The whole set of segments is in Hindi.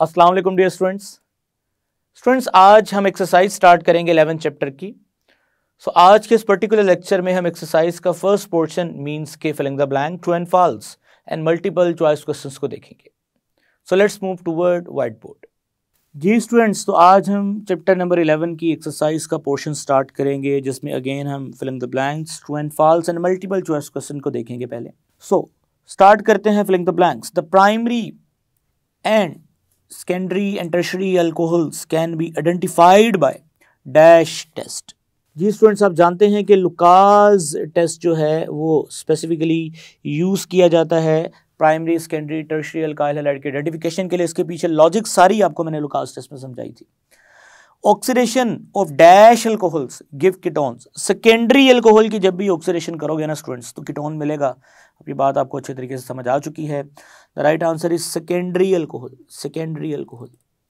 अस्सलाम वालेकुम डियर स्टूडेंट्स आज हम एक्सरसाइज स्टार्ट करेंगे 11th चैप्टर की। आज के इस पर्टिकुलर लेक्चर में हम एक्सरसाइज का फर्स्ट पोर्शन मींस के filling the blank, true and false and multiple choice questions को देखेंगे। Let's move toward white board. जी स्टूडेंट्स, तो आज हम चैप्टर नंबर 11 की एक्सरसाइज का पोर्शन स्टार्ट करेंगे, जिसमें अगेन हम filling the blanks, true and false and multiple choice question को देखेंगे पहले। स्टार्ट करते हैं filling the blanks. The primary and secondary and tertiary alcohols can be identified by dash test। जी स्टूडेंट्स, आप जानते हैं कि लुकास टेस्ट जो है वो स्पेसिफिकली यूज़ किया जाता है primary, secondary, tertiary alkyl halide के आइडेंटिफिकेशन के लिए। इसके पीछे लॉजिक सारी आपको मैंने लुकास टेस्ट में समझाई थी। Oxidation of dash alcohols give ketones. Secondary alcohol की जब भी ऑक्सीडेशन करोगे ना स्टूडेंट्स तो कीटोन मिलेगा। अब ये बात आपको अच्छे तरीके से समझ आ चुकी है। The right answer is secondary alcohol. Secondary alcohol.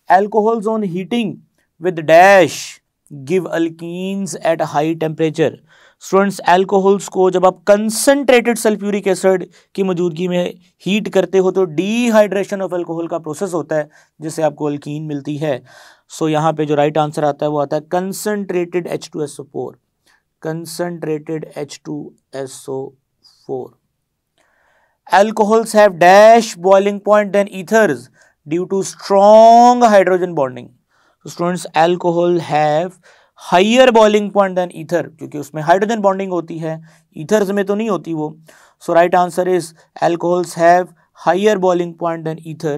Alcohols on heating with dash give alkenes at high temperature. Students, alcohols को जब आप कंसंट्रेटेड सल्फ्यूरिक एसिड की मौजूदगी में हीट करते हो तो डीहाइड्रेशन ऑफ अल्कोहल का प्रोसेस होता है, जिससे आपको अल्कीन मिलती है। यहाँ पे जो राइट आंसर आता है वो आता है concentrated H2SO4। Concentrated H2SO4। Alcohols have dash boiling point than ethers due to strong hydrogen bonding। So students, alcohol have higher boiling point than ether, क्योंकि उसमें हाइड्रोजन बॉन्डिंग होती है, ethers में तो नहीं होती वो। So right answer is alcohols have higher boiling point than ether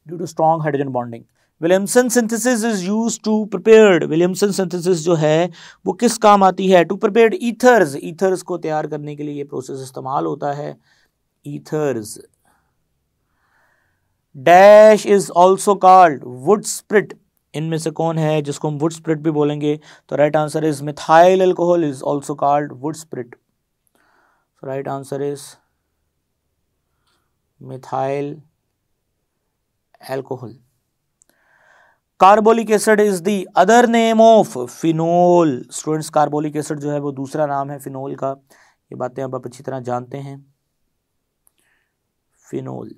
due to strong hydrogen bonding। Williamson synthesis is used to prepared. Williamson synthesis जो है वो किस काम आती है? To prepared ethers. ईथर्स को तैयार करने के लिए ये प्रोसेस इस्तेमाल होता है, ethers. Dash is also called would spirit. इनमें से कौन है जिसको हम वुड स्प्रिट भी बोलेंगे? तो right answer is methyl alcohol is also called would spirit. Right answer is methyl alcohol. Carbolic acid is the other name of phenol. Students, carbolic acid जो है वो दूसरा नाम है फिनोल का। ये बातें अब आप अच्छी तरह जानते हैं। Phenol.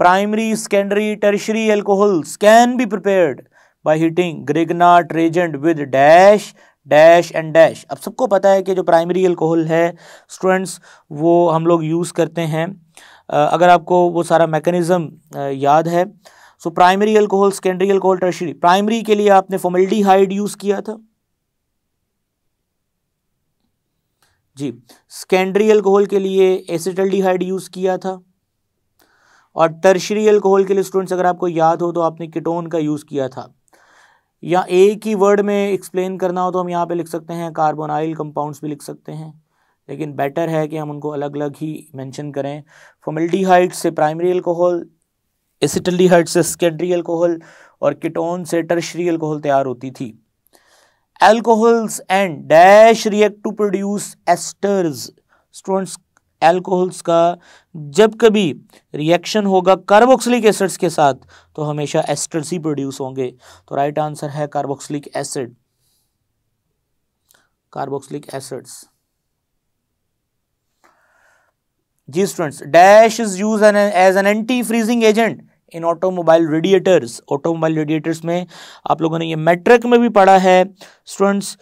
Primary, secondary, tertiary alcohols can be prepared by heating Grignard reagent with dash dash and dash. अब सबको पता है कि जो प्राइमरी अल्कोहल है स्टूडेंट्स वो हम लोग यूज़ करते हैं। अगर आपको वो सारा मैकेनिज्म याद है, so primary alcohol, secondary alcohol, tertiary. Primary के लिए आपने फॉर्मल्डिहाइड यूज किया था जी। सेकेंडरी अल्कोहल के लिए एसिटल्डिहाइड यूज किया था, और टर्शियरी अल्कोहल के लिए स्टूडेंट्स अगर आपको याद हो तो आपने कीटोन का यूज किया था। या एक ही वर्ड में एक्सप्लेन करना हो तो हम यहाँ पे लिख सकते हैं कार्बोनाइल कंपाउंड्स भी लिख सकते हैं, लेकिन बेटर है कि हम उनको अलग अलग ही मेंशन करें। फॉर्मल्डिहाइड से प्राइमरी अल्कोहल, एसिटल्डिहाइड से सेकेंडरी अल्कोहल, और कीटोन से टर्शियरी अल्कोहल तैयार होती थी। Alcohols and dash react to produce esters. Students, alcohols का जब कभी रिएक्शन होगा कार्बोक्सिलिक एसिड्स के साथ तो हमेशा एस्टर्स ही प्रोड्यूस होंगे। तो राइट आंसर है कार्बोक्सिलिक एसिड। Carboxylic acids. जी students, dash is use as an anti freezing agent in automobile radiators. Automobile radiators में आप लोगों ने ये मैट्रिक में भी पढ़ा है स्टूडेंट्स।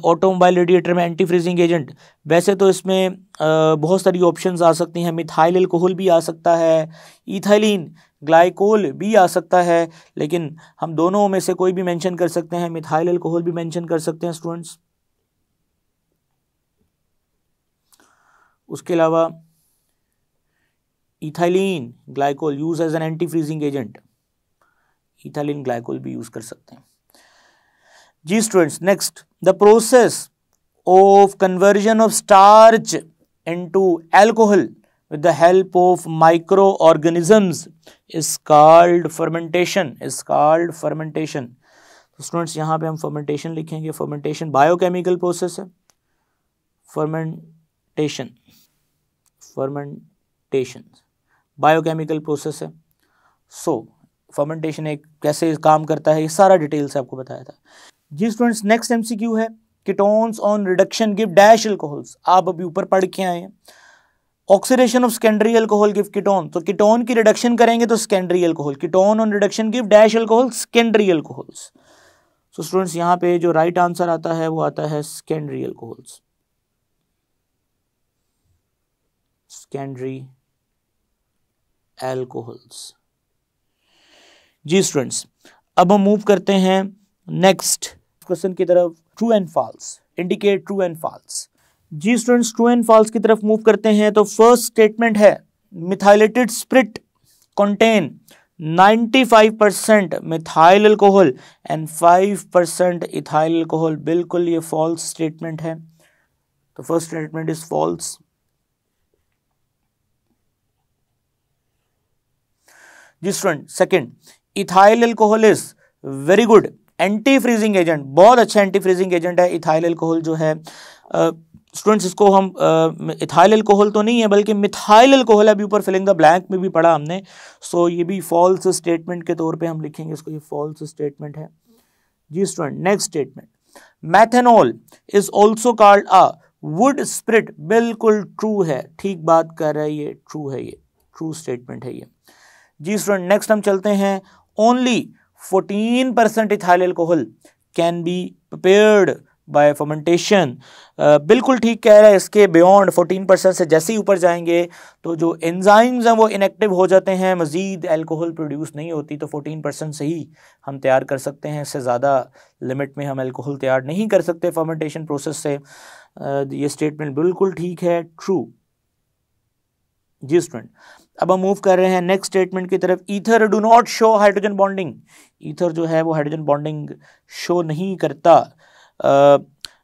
ऑटोमोबाइल रेडिएटर में एंटी फ्रीजिंग एजेंट, वैसे तो इसमें बहुत सारी ऑप्शंस आ सकती हैं। मिथाइल अल्कोहल भी आ सकता है, इथाइलिन ग्लाइकोल भी आ सकता है, लेकिन हम दोनों में से कोई भी मेंशन कर सकते हैं। मिथाइल अल्कोहल भी मेंशन कर सकते हैं स्टूडेंट्स। उसके अलावा ethylene glycol use as an anti freezing agent, ethylene glycol भी यूज कर सकते हैं। जी students, next, the process of conversion of starch into alcohol with the help of micro organisms is called fermentation. Is called fermentation. तो स्टूडेंट्स यहाँ पे हम फर्मेंटेशन लिखेंगे। फर्मेंटेशन बायोकेमिकल प्रोसेस है। फर्मेंटेशन, फर्मेंटेशन बायोकेमिकल प्रोसेस है। फर्मेंटेशन एक कैसे काम करता है ये सारा डिटेल से आपको बताया था। जी स्टूडेंट्स, नेक्स्ट एमसीक्यू है ketones on reduction give dash alcohols. आप अभी ऊपर पढ़ के आए हैं। Oxidation of secondary alcohol give ketone, तो कीटोन की रिडक्शन करेंगे तो secondary alcohol, ketone on reduction give dash alcohol, secondary alcohols. So students यहाँ पे जो राइट आंसर आता है वो आता है सेकेंडरी अल्कोहल्स, सेकेंडरी अल्कोहल्स। जी स्टूडेंट्स, अब हम मूव करते हैं नेक्स्ट क्वेश्चन की तरफ, true and false, indicate true and false. जी स्टूडेंट्स, ट्रू एंड फॉल्स की तरफ मूव करते हैं। तो फर्स्ट स्टेटमेंट है methylated spirit contain 95% methyl alcohol and 5% ethyl alcohol. बिल्कुल ये फॉल्स स्टेटमेंट है, तो फर्स्ट स्टेटमेंट इज फॉल्स। जी student, second, ethyl alcohol is very good anti freezing agent, बहुत अच्छा एंटी फ्रीजिंग एजेंट है इथाइल अल्कोहल जो है। स्टूडेंट्स इसको हम इथाइल अल्कोहल तो नहीं है बल्कि मिथाइल अल्कोहल, अभी ऊपर फिलिंग द ब्लैंक में भी पढ़ा हमने। सो ये भी फॉल्स स्टेटमेंट के तौर पे हम लिखेंगे इसको, ये फॉल्स स्टेटमेंट है। जी student, next statement, methanol is also called a wood spirit. बिल्कुल ट्रू है, ठीक बात कर रहा है ये, ट्रू है, ये ट्रू स्टेटमेंट है ये। जी स्टूडेंट, नेक्स्ट हम चलते हैं, only 14% ethyl alcohol can be prepared bye fermentation. बिल्कुल ठीक कह रहा है, इसके बियॉन्ड 14% से जैसे ही ऊपर जाएंगे तो जो एंजाइम्स हैं वो इनएक्टिव हो जाते हैं, मजीद अल्कोहल प्रोड्यूस नहीं होती। तो 14% से ही हम तैयार कर सकते हैं, इससे ज़्यादा लिमिट में हम अल्कोहल तैयार नहीं कर सकते फर्मेंटेशन प्रोसेस से। ये स्टेटमेंट बिल्कुल ठीक है, ट्रू। जी स्टूडेंट, अब हम मूव कर रहे हैं नेक्स्ट स्टेटमेंट की तरफ, ether do not show hydrogen bonding. Ether जो है वो हाइड्रोजन बॉन्डिंग शो नहीं करता।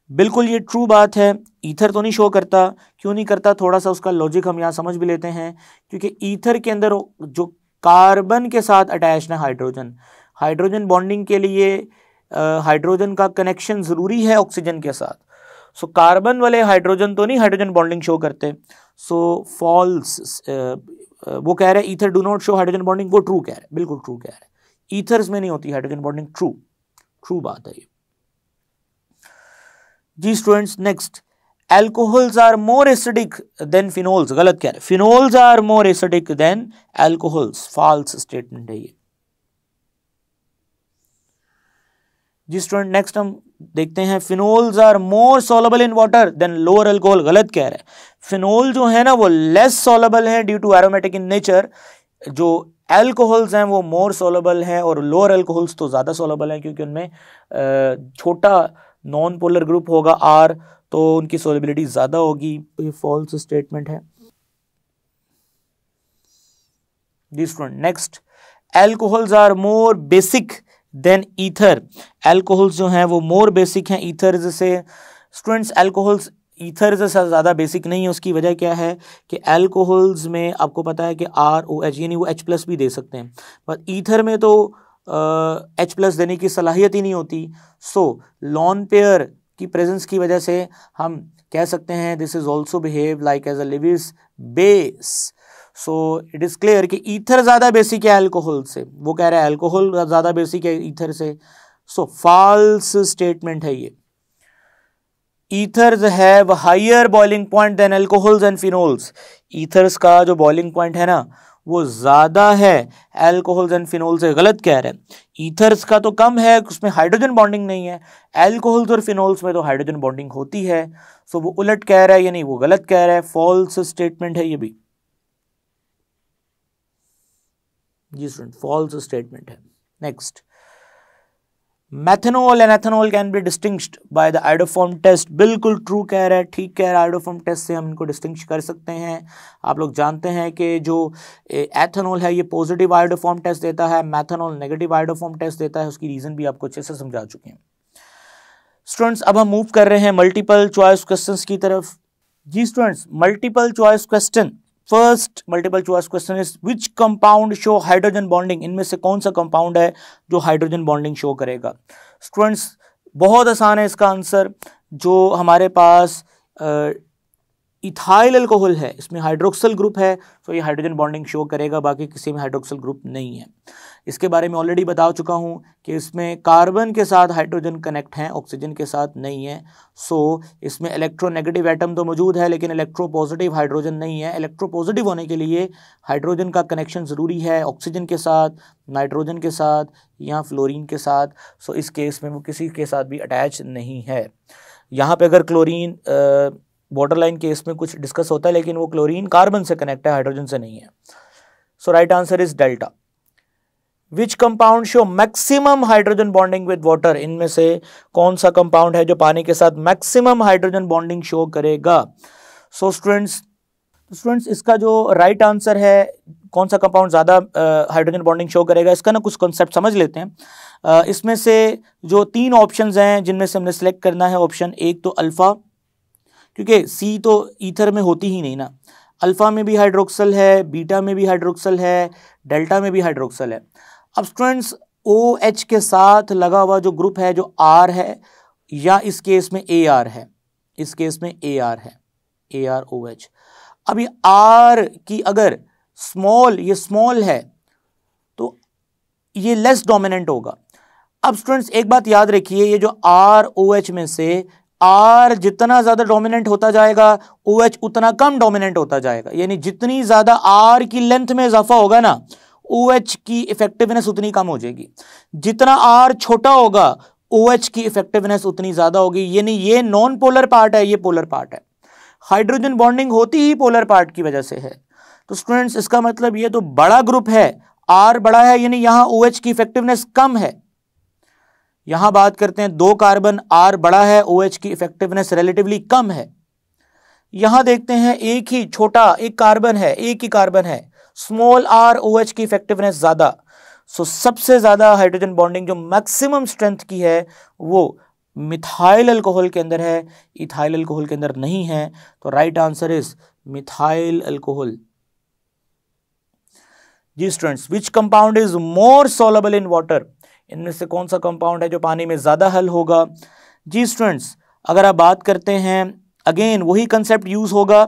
बिल्कुल ये ट्रू बात है, ईथर तो नहीं शो करता। क्यों नहीं करता, थोड़ा सा उसका लॉजिक हम यहाँ समझ भी लेते हैं। क्योंकि ईथर के अंदर जो कार्बन के साथ अटैच है हाइड्रोजन, हाइड्रोजन बॉन्डिंग के लिए हाइड्रोजन का कनेक्शन ज़रूरी है ऑक्सीजन के साथ। सो कार्बन वाले हाइड्रोजन तो नहीं हाइड्रोजन बॉन्डिंग शो करते। सो फॉल्स, वो कह रहे हैं ether do not show hydrogen bonding, वो ट्रू कह रहे हैं, बिल्कुल ट्रू कह रहे हैं। ईथर्स में नहीं होती हाइड्रोजन बॉन्डिंग, ट्रू, ट्रू बात है ये। जी students, next, alcohols are more acidic than phenols. गलत कह रहे हैं, phenols are more acidic than alcohols, false statement है ये। जी स्टूडेंट, नेक्स्ट हम देखते हैं, phenols are more soluble in water than lower alcohol. गलत कह रहे हैं, फिनोल जो है ना वो लेस सॉलेबल है due to aromatic in nature. जो अल्कोहल्स हैं वो मोर सॉलेबल हैं और लोअर अल्कोहल्स तो ज़्यादा सॉलेबल हैं, क्योंकि उनमें छोटा नॉन पोलर ग्रुप होगा आर, तो उनकी सॉलेबिलिटी ज़्यादा होगी। तो ये फॉल्स स्टेटमेंट है। जी student, next, alcohols are more basic than ether. Alcohols जो हैं वो मोर बेसिक हैं ईथर से। स्टूडेंट्स, अल्कोहल्स ईथर से ज़्यादा बेसिक नहीं है। उसकी वजह क्या है कि अल्कोहल्स में आपको पता है कि ROH यानी वो H+ भी दे सकते हैं, पर ईथर में तो H+ देने की सलाहियत ही नहीं होती। सो लॉन पेयर की प्रेजेंस की वजह से हम कह सकते हैं this is also behave like as a Lewis base. So it is clear कि ईथर ज़्यादा बेसिक है अल्कोहल से। वो कह रहा है अल्कोहल ज़्यादा बेसिक है ईथर से। सो फॉल्स स्टेटमेंट है ये। Ethers have higher boiling point than alcohols and phenols. Ethers का जो बॉइलिंग पॉइंट है ना वो ज़्यादा है अल्कोहल्स एंड फिनोल से। गलत कह रहे हैं, ईथर्स का तो कम है, उसमें हाइड्रोजन बॉन्डिंग नहीं है। अल्कोहल्स और फिनोल्स में तो हाइड्रोजन बॉन्डिंग होती है। सो वो उलट कह रहा है, यानी वो गलत कह रहा है, फॉल्स स्टेटमेंट है ये भी। जी स्टूडेंट, फॉल्स स्टेटमेंट है। Next, methanol and ethanol can be distinguished by the iodoform test. बिल्कुल ट्रू कह रहा है, ठीक कह रहा है, आयोडोफॉर्म टेस्ट से हम इनको डिस्टिंग्विश कर सकते हैं। आप लोग जानते हैं कि जो एथेनॉल है ये पॉजिटिव आयोडोफॉर्म टेस्ट देता है, मैथेनॉल नेगेटिव आयोडोफॉर्म टेस्ट देता है। उसकी रीज़न भी आपको अच्छे से समझा चुके हैं। स्टूडेंट्स, अब हम मूव कर रहे हैं मल्टीपल चॉइस क्वेश्चंस की तरफ। जी students, multiple choice question, first multiple choice question is which compound show hydrogen bonding. इनमें से कौन सा कंपाउंड है जो हाइड्रोजन बॉन्डिंग शो करेगा। स्टूडेंट्स, बहुत आसान है इसका आंसर। जो हमारे पास इथाइल अल्कोहल है, इसमें हाइड्रोक्सल ग्रुप है, तो ये हाइड्रोजन बॉन्डिंग शो करेगा, बाकी किसी में हाइड्रोक्सल ग्रुप नहीं है। इसके बारे में ऑलरेडी बता चुका हूं कि इसमें कार्बन के साथ हाइड्रोजन कनेक्ट हैं, ऑक्सीजन के साथ नहीं है। सो इसमें इलेक्ट्रोनेगेटिव एटम तो मौजूद है लेकिन इलेक्ट्रोपॉजिटिव हाइड्रोजन नहीं है। इलेक्ट्रोपॉजिटिव होने के लिए हाइड्रोजन का कनेक्शन ज़रूरी है ऑक्सीजन के साथ, नाइट्रोजन के साथ या फ्लोरीन के साथ। सो इस केस में वो किसी के साथ भी अटैच नहीं है। यहाँ पे अगर क्लोरीन बॉर्डर लाइन केस में कुछ डिस्कस होता है लेकिन वो क्लोरीन कार्बन से कनेक्ट है, हाइड्रोजन से नहीं है। So right answer is delta. Which compound show maximum hydrogen bonding with water, इनमें से कौन सा कंपाउंड है जो पानी के साथ मैक्सिमम हाइड्रोजन बॉन्डिंग शो करेगा? सो स्टूडेंट्स इसका जो राइट आंसर है, कौन सा कंपाउंड ज़्यादा हाइड्रोजन बॉन्डिंग शो करेगा, इसका ना कुछ कॉन्सेप्ट समझ लेते हैं। इसमें से जो 3 ऑप्शंस हैं जिनमें से हमने सेलेक्ट करना है, ऑप्शन एक तो अल्फ़ा, क्योंकि सी तो ईथर में होती ही नहीं ना, अल्फ़ा में भी हाइड्रोक्सल है, बीटा में भी हाइड्रोक्सल है, डेल्टा में भी हाइड्रोक्सल है। अब स्टूडेंट्स OH के साथ लगा हुआ जो ग्रुप है जो R है, या इस केस में AR है, इस केस में AR है, AROH। अब ये R की अगर ये स्मॉल है तो ये लेस डोमिनेंट होगा। अब स्टूडेंट्स एक बात याद रखिए, ये जो ROH में से R जितना ज्यादा डोमिनेंट होता जाएगा, OH उतना कम डोमिनेंट होता जाएगा। यानी जितनी ज्यादा R की लेंथ में इजाफा होगा ना, OH की इफेक्टिवनेस उतनी कम हो जाएगी। जितना R छोटा होगा, OH की इफेक्टिवनेस उतनी ज्यादा होगी। यानी ये नॉन पोलर पार्ट है, ये पोलर पार्ट है। हाइड्रोजन बॉन्डिंग होती ही पोलर पार्ट की वजह से है। तो स्टूडेंट्स इसका मतलब ये तो बड़ा ग्रुप है, R बड़ा है, यानी यहां OH की इफेक्टिवनेस कम है। यहां बात करते हैं 2 कार्बन, R बड़ा है, OH की इफेक्टिवनेस रिलेटिवली कम है। यहां देखते हैं एक ही छोटा एक कार्बन है, एक ही कार्बन है, स्मॉल r, OH की इफेक्टिवनेस ज्यादा। सो सबसे ज्यादा हाइड्रोजन बॉन्डिंग जो मैक्सिमम स्ट्रेंथ की है वो मिथाइल अल्कोहल के अंदर है, इथाइल अल्कोहल के अंदर नहीं है। तो right answer is methyl alcohol. जी students, which compound is more soluble in water, इनमें से कौन सा कंपाउंड है जो पानी में ज्यादा हल होगा? जी स्टूडेंट्स, अगर आप बात करते हैं, अगेन वही कंसेप्ट यूज होगा।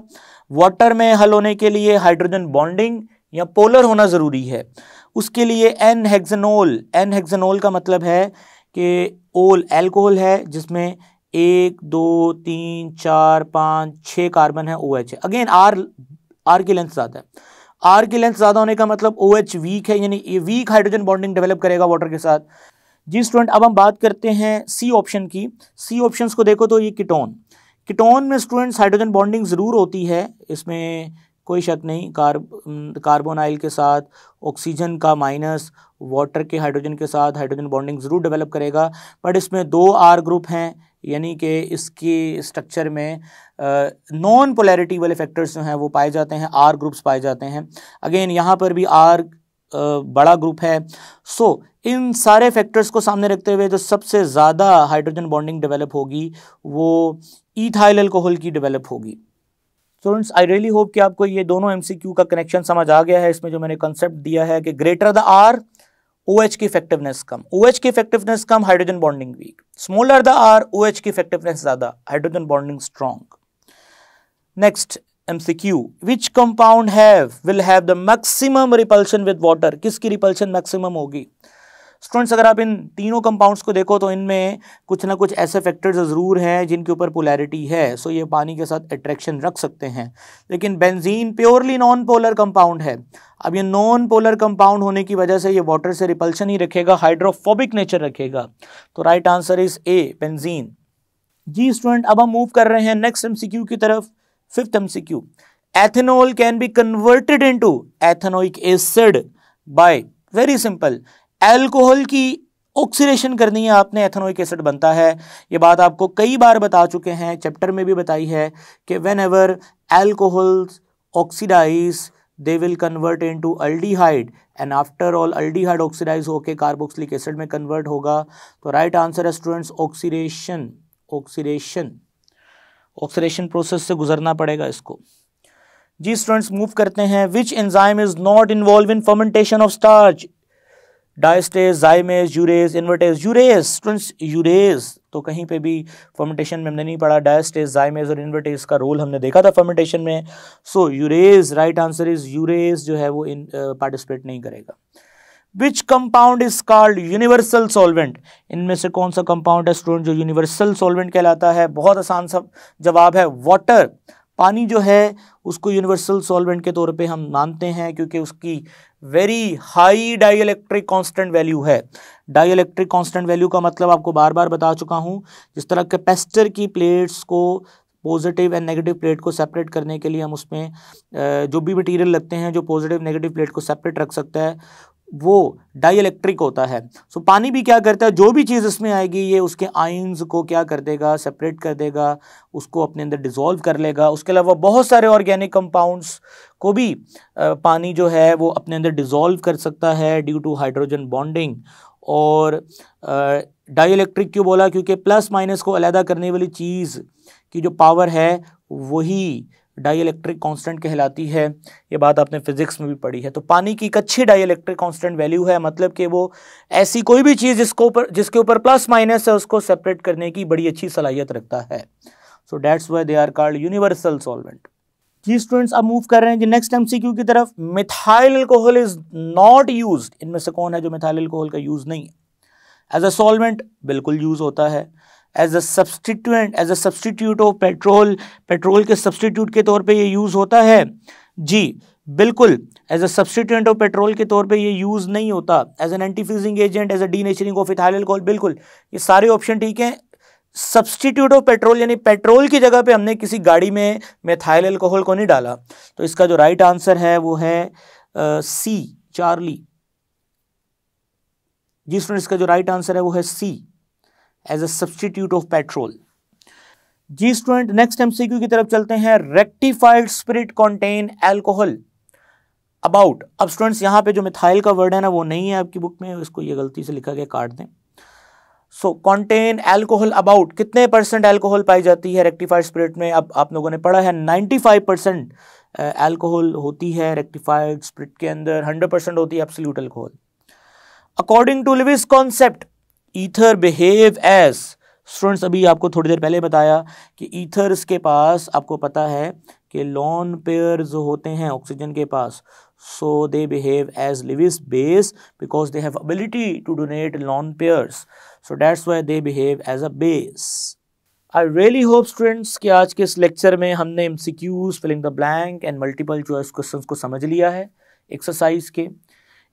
वाटर में हल होने के लिए हाइड्रोजन बॉन्डिंग या पोलर होना जरूरी है। उसके लिए एन हेक्सेनोल का मतलब है कि ओल एल्कोहल है जिसमें 1 2 3 4 5 6 कार्बन है, OH है। अगेन आर की लेंथ ज्यादा है। आर की लेंथ ज्यादा होने का मतलब OH वीक है, यानी ये वीक हाइड्रोजन बॉन्डिंग डेवलप करेगा वाटर के साथ। जी स्टूडेंट, अब हम बात करते हैं सी ऑप्शन की। सी ऑप्शंस को देखो तो ये कीटोन में स्टूडेंट्स हाइड्रोजन बॉन्डिंग जरूर होती है, इसमें कोई शक नहीं। कार्बोनाइल के साथ ऑक्सीजन का माइनस वाटर के हाइड्रोजन के साथ हाइड्रोजन बॉन्डिंग जरूर डेवलप करेगा, बट इसमें 2 R ग्रुप हैं, यानी कि इसकी स्ट्रक्चर में नॉन पोलैरिटी वाले फैक्टर्स जो हैं वो पाए जाते हैं, R ग्रुप्स पाए जाते हैं। अगेन यहाँ पर भी R बड़ा ग्रुप है। सो इन सारे फैक्टर्स को सामने रखते हुए जो सबसे ज़्यादा हाइड्रोजन बॉन्डिंग डेवलप होगी वो इथाइल अल्कोहल की डेवलप होगी। स्टूडेंट्स, आई रियली होप कि आपको ये दोनों MCQ का कनेक्शन समझ आ गया है। इसमें जो मैंने कंसेप्ट दिया है कि ग्रेटर द R, OH की इफेक्टिवनेस कम, OH की इफेक्टिवनेस कम, hydrogen bonding weak. Smaller the R, OH की इफेक्टिवनेस ज्यादा, hydrogen bonding strong. Next MCQ, which compound will have the maximum repulsion with water, किसकी रिपल्शन मैक्सिमम होगी? स्टूडेंट्स, अगर आप इन तीनों कंपाउंड्स को देखो तो इनमें कुछ ना कुछ ऐसे फैक्टर्स ज़रूर हैं जिनके ऊपर पोलैरिटी है, सो ये पानी के साथ अट्रैक्शन रख सकते हैं। लेकिन benzene purely non polar compound है। अब ये नॉन पोलर कंपाउंड होने की वजह से ये वाटर से रिपल्शन ही रखेगा, हाइड्रोफोबिक नेचर रखेगा। तो right answer is A, benzene. जी स्टूडेंट, अब हम मूव कर रहे हैं नेक्स्ट MCQ की तरफ। 5th MCQ, ethanol can be converted into ethanoic acid by, very simple, alcohol की ऑक्सीडेशन करनी है आपने, एथेनोइक एसिड बनता है। ये बात आपको कई बार बता चुके हैं, चैप्टर में भी बताई है कि whenever alcohols oxidize they will convert into aldehyde, and after all aldehyde oxidize होके कार्बोक्सिलिक एसिड में कन्वर्ट होगा। तो राइट आंसर है स्टूडेंट्स ऑक्सीडेशन प्रोसेस से गुजरना पड़ेगा इसको। जी स्टूडेंट्स, मूव करते हैं। Which enzyme is not involve in fermentation of starch, diastase, zymase, urease, invertase. Urease students, urease तो कहीं पे भी फर्मेंटेशन में हमने नहीं पढ़ा। डायस्टेज, जाइमेज और इन्वर्टेज का रोल हमने देखा था फर्मेंटेशन में। So urease, right answer is urease जो है वो पार्टिसिपेट नहीं करेगा। Which compound is called universal solvent? इनमें से कौन सा कंपाउंड है स्टूडेंट जो यूनिवर्सल सॉल्वेंट कहलाता है? बहुत आसान सा जवाब है वाटर। पानी जो है उसको यूनिवर्सल सॉल्वेंट के तौर पे हम मानते हैं क्योंकि उसकी very high dielectric constant value है। डाइइलेक्ट्रिक कांस्टेंट वैल्यू का मतलब आपको बार बार बता चुका हूं। जिस तरह कैपेसिटर की प्लेट्स को, पॉजिटिव एंड नेगेटिव प्लेट को सेपरेट करने के लिए हम उसमें जो भी मटेरियल लगते हैं जो पॉजिटिव नेगेटिव प्लेट को सेपरेट रख सकता है, वो डाइइलेक्ट्रिक होता है। सो पानी भी क्या करता है, जो भी चीज़ इसमें आएगी ये उसके आयंस को क्या कर देगा, सेपरेट कर देगा, उसको अपने अंदर डिसॉल्व कर लेगा। उसके अलावा बहुत सारे ऑर्गेनिक कंपाउंड्स को भी पानी जो है वो अपने अंदर डिसॉल्व कर सकता है ड्यू टू हाइड्रोजन बॉन्डिंग। और डाइइलेक्ट्रिक क्यों बोला? क्योंकि प्लस माइनस को अलग करने वाली चीज़ की जो पावर है वही डाइइलेक्ट्रिक कांस्टेंट कहलाती है। ये बात आपने फिजिक्स में भी पढ़ी है। तो पानी की एक अच्छी डाइइलेक्ट्रिक कांस्टेंट वैल्यू है, मतलब कि वो ऐसी कोई भी चीज़ जिसके ऊपर प्लस माइनस है उसको सेपरेट करने की बड़ी अच्छी सलाहियत रखता है। So that's why they are called universal solvent. जी स्टूडेंट्स, अब मूव कर रहे हैं जी नेक्स्ट एमसीक्यू की तरफ। Methyl alcohol is not used. इनमें से कौन है जो मिथाइल अल्कोहल का यूज नहीं है? एज अ सॉल्वेंट बिल्कुल यूज होता है। As a substitute of petrol, petrol के सब्सटीट्यूट के तौर पे ये यूज होता है जी बिल्कुल। As a substituent of petrol के तौर पे ये यूज नहीं होता। As an anti freezing agent, as a denaturing of ethyl alcohol, बिल्कुल ये सारे ऑप्शन ठीक हैं। सब्सटीट्यूट ऑफ पेट्रोल यानी पेट्रोल की जगह पे हमने किसी गाड़ी में मिथाइल अल्कोहल को नहीं डाला। तो इसका जो राइट आंसर है वो है सी, चार्ली। जी स्टूडेंट, इसका जो राइट आंसर है वो है C, as a substitute of petrol. जी स्टूडेंट, नेक्स्ट एमसीक्यू की तरफ चलते हैं। Rectified spirit contain alcohol about. अब स्टूडेंट्स यहाँ पे जो मिथाइल का वर्ड है ना वो नहीं है आपकी बुक में, इसको ये गलती से लिखा गया, काट दें। सो कंटेन अल्कोहल अबाउट, कितने परसेंट अल्कोहल पाई जाती है रेक्टिफाइड स्पिरिट में? अब आप लोगों ने पढ़ा है 95% अल्कोहल होती है रेक्टिफाइड स्पिरिट के अंदर, 100% होती है absolute alcohol. According to Lewis concept ether behave as. Students, अभी आपको थोड़ी देर पहले बताया कि ईथर्स के पास आपको पता है कि लोन पेयर्स होते हैं ऑक्सीजन के पास, so they behave as Lewis base because they have ability to donate lone pairs, so that's why they behave as a base. I really hope students कि आज के इस लेक्चर में हमने MCQs, filling the blank and multiple choice questions को समझ लिया है एक्सरसाइज के।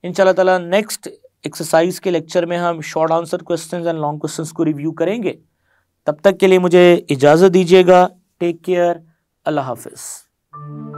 इंशाल्लाह ताला नेक्स्ट एक्सरसाइज के लेक्चर में हम short answer questions and long questions को रिव्यू करेंगे। तब तक के लिए मुझे इजाज़त दीजिएगा। टेक केयर, अल्लाह हाफिज़।